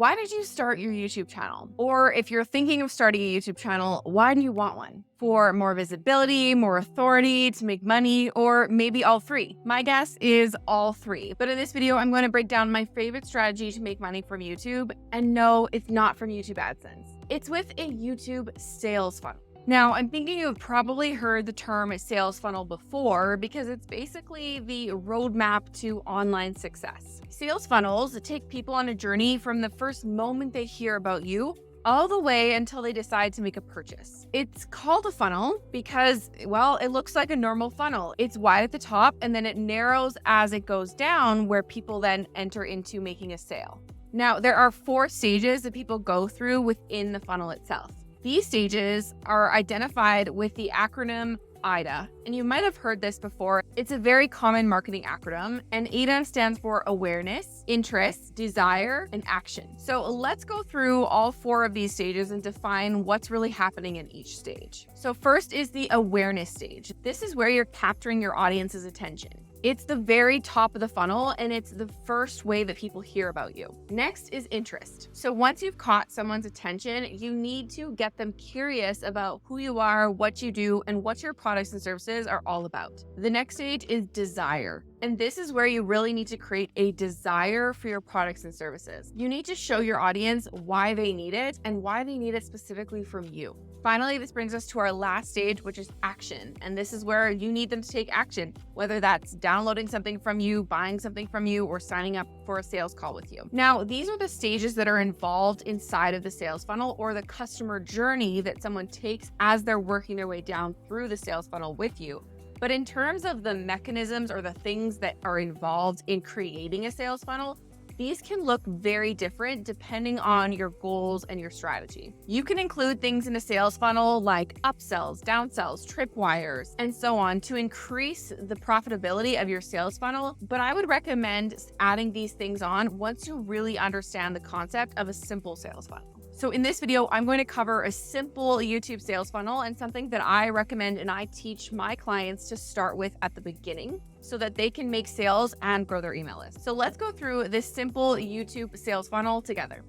Why did you start your YouTube channel? Or if you're thinking of starting a YouTube channel, why do you want one? For more visibility, more authority, to make money, or maybe all three? My guess is all three. But in this video, I'm going to break down my favorite strategy to make money from YouTube. And no, it's not from YouTube AdSense. It's with a YouTube sales funnel. Now, I'm thinking you've probably heard the term sales funnel before because it's basically the roadmap to online success. Sales funnels take people on a journey from the first moment they hear about you all the way until they decide to make a purchase. It's called a funnel because, well, it looks like a normal funnel. It's wide at the top and then it narrows as it goes down, where people then enter into making a sale. Now, there are 4 stages that people go through within the funnel itself. These stages are identified with the acronym AIDA, and you might have heard this before. It's a very common marketing acronym, and AIDA stands for awareness, interest, desire, and action. So let's go through all 4 of these stages and define what's really happening in each stage. So first is the awareness stage. This is where you're capturing your audience's attention. It's the very top of the funnel, and it's the first way that people hear about you. Next is interest. So once you've caught someone's attention, you need to get them curious about who you are, what you do, and what your products and services are all about. The next stage is desire. And this is where you really need to create a desire for your products and services. You need to show your audience why they need it and why they need it specifically from you. Finally, this brings us to our last stage, which is action. And this is where you need them to take action, whether that's downloading something from you, buying something from you, or signing up for a sales call with you. Now, these are the stages that are involved inside of the sales funnel, or the customer journey that someone takes as they're working their way down through the sales funnel with you. But in terms of the mechanisms or the things that are involved in creating a sales funnel, these can look very different depending on your goals and your strategy. You can include things in a sales funnel like upsells, downsells, tripwires, and so on to increase the profitability of your sales funnel. But I would recommend adding these things on once you really understand the concept of a simple sales funnel. So in this video, I'm going to cover a simple YouTube sales funnel and something that I recommend and I teach my clients to start with at the beginning so that they can make sales and grow their email list. So let's go through this simple YouTube sales funnel together.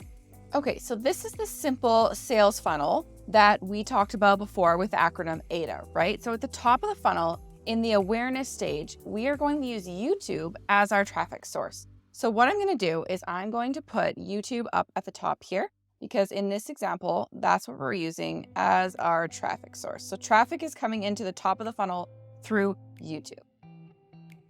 Okay, so this is the simple sales funnel that we talked about before with the acronym AIDA, right? So at the top of the funnel, in the awareness stage, we are going to use YouTube as our traffic source. So what I'm going to do is I'm going to put YouTube up at the top here, because in this example, that's what we're using as our traffic source. So traffic is coming into the top of the funnel through YouTube.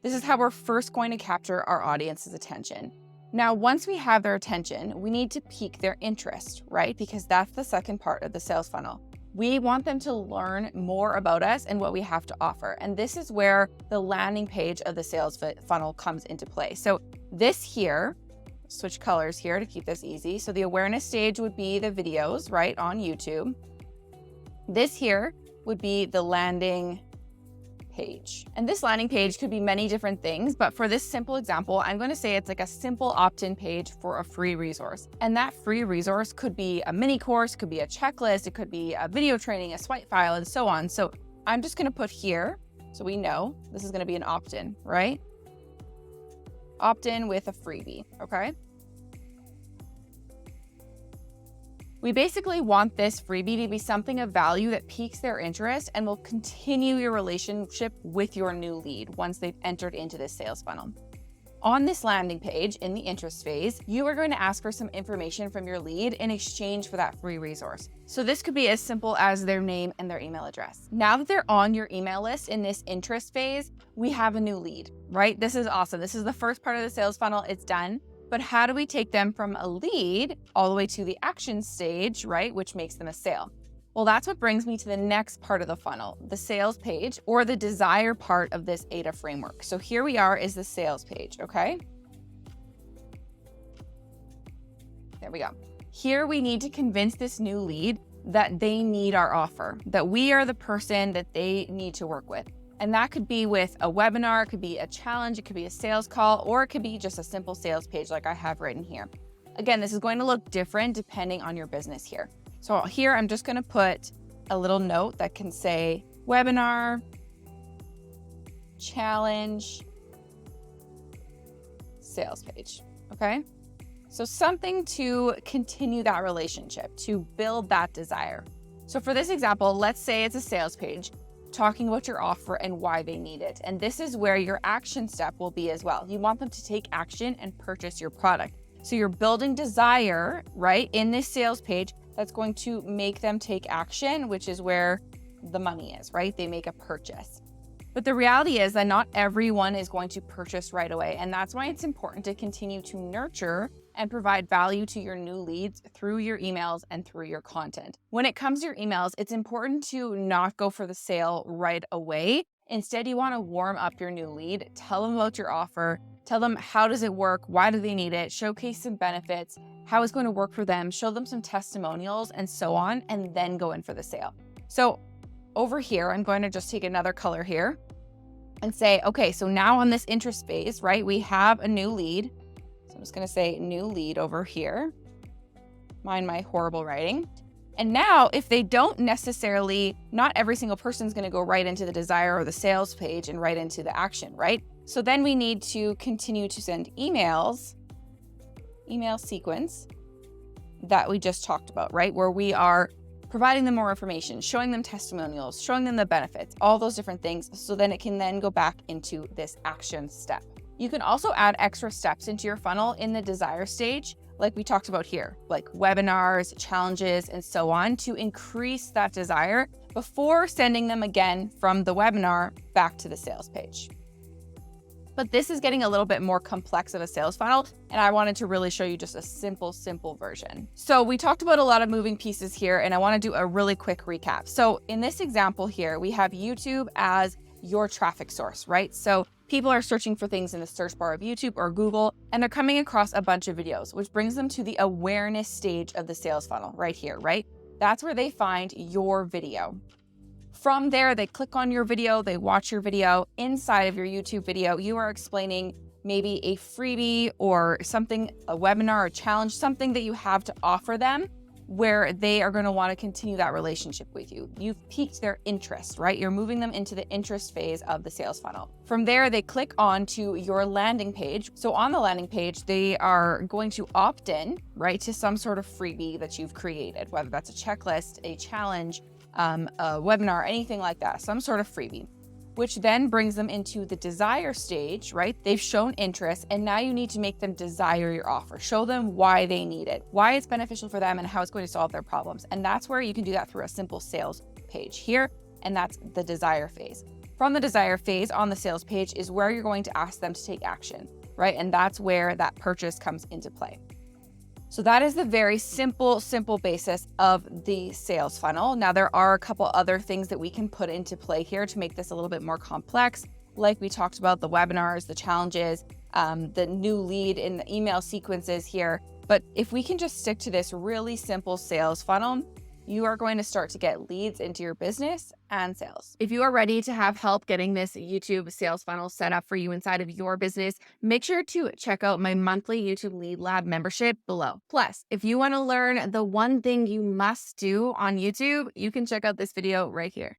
This is how we're first going to capture our audience's attention. Now, once we have their attention, we need to pique their interest, right? Because that's the second part of the sales funnel. We want them to learn more about us and what we have to offer. And this is where the landing page of the sales funnel comes into play. So this here, switch colors here to keep this easy. So the awareness stage would be the videos, right, on YouTube. This here would be the landing page. And this landing page could be many different things, but for this simple example, I'm going to say it's like a simple opt-in page for a free resource. And that free resource could be a mini course, could be a checklist, it could be a video training, a swipe file, and so on. So I'm just going to put here, so we know this is going to be an opt-in, right? Opt-in with a freebie, okay? We basically want this freebie to be something of value that piques their interest and will continue your relationship with your new lead once they've entered into this sales funnel. On this landing page, in the interest phase, you are going to ask for some information from your lead in exchange for that free resource. So this could be as simple as their name and their email address. Now that they're on your email list in this interest phase, we have a new lead, right? This is awesome. This is the first part of the sales funnel. It's done. But how do we take them from a lead all the way to the action stage, right? Which makes them a sale. Well, that's what brings me to the next part of the funnel, the sales page, or the desire part of this AIDA framework. So here we are is the sales page, okay? There we go. Here we need to convince this new lead that they need our offer, that we are the person that they need to work with. And that could be with a webinar, it could be a challenge, it could be a sales call, or it could be just a simple sales page like I have written here. Again, this is going to look different depending on your business here. So here, I'm just going to put a little note that can say webinar, challenge, sales page, okay? So something to continue that relationship, to build that desire. So for this example, let's say it's a sales page talking about your offer and why they need it. And this is where your action step will be as well. You want them to take action and purchase your product. So you're building desire, right, in this sales page that's going to make them take action, which is where the money is, right? They make a purchase. But the reality is that not everyone is going to purchase right away. And that's why it's important to continue to nurture and provide value to your new leads through your emails and through your content. When it comes to your emails, it's important to not go for the sale right away. Instead, you want to warm up your new lead, tell them about your offer, tell them how does it work, why do they need it, showcase some benefits, how it's going to work for them, show them some testimonials and so on, and then go in for the sale. So over here, I'm going to just take another color here and say, okay, so now on this interest phase, right, we have a new lead. So I'm just going to say new lead over here. Mind my horrible writing. And now if they don't necessarily, not every single person is going to go right into the desire or the sales page and right into the action, right? So then we need to continue to send emails, email sequence that we just talked about, right? Where we are providing them more information, showing them testimonials, showing them the benefits, all those different things. So then it can then go back into this action step. You can also add extra steps into your funnel in the desire stage, like we talked about here, like webinars, challenges, and so on, to increase that desire before sending them again from the webinar back to the sales page. But this is getting a little bit more complex of a sales funnel, and I wanted to really show you just a simple version. So we talked about a lot of moving pieces here, and I want to do a really quick recap. So in this example here, we have YouTube as your traffic source, right? So people are searching for things in the search bar of YouTube or Google, and they're coming across a bunch of videos, which brings them to the awareness stage of the sales funnel right here, right? That's where they find your video. From there, they click on your video, they watch your video. Inside of your YouTube video, you are explaining maybe a freebie or something, a webinar, a challenge, something that you have to offer them where they are going to want to continue that relationship with you. You've piqued their interest, right? You're moving them into the interest phase of the sales funnel. From there, they click on to your landing page. So on the landing page, they are going to opt in, right, to some sort of freebie that you've created, whether that's a checklist, a challenge, a webinar, anything like that, some sort of freebie, which then brings them into the desire stage, right? They've shown interest, and now you need to make them desire your offer. Show them why they need it, why it's beneficial for them, and how it's going to solve their problems. And that's where you can do that through a simple sales page here, and that's the desire phase. From the desire phase on the sales page is where you're going to ask them to take action, right? And that's where that purchase comes into play. So that is the very simple basis of the sales funnel. Now, there are a couple other things that we can put into play here to make this a little bit more complex. Like we talked about, the webinars, the challenges, the new lead in the email sequences here. But if we can just stick to this really simple sales funnel, you are going to start to get leads into your business and sales. If you are ready to have help getting this YouTube sales funnel set up for you inside of your business, make sure to check out my monthly YouTube Lead Lab membership below. Plus, if you want to learn the one thing you must do on YouTube, you can check out this video right here.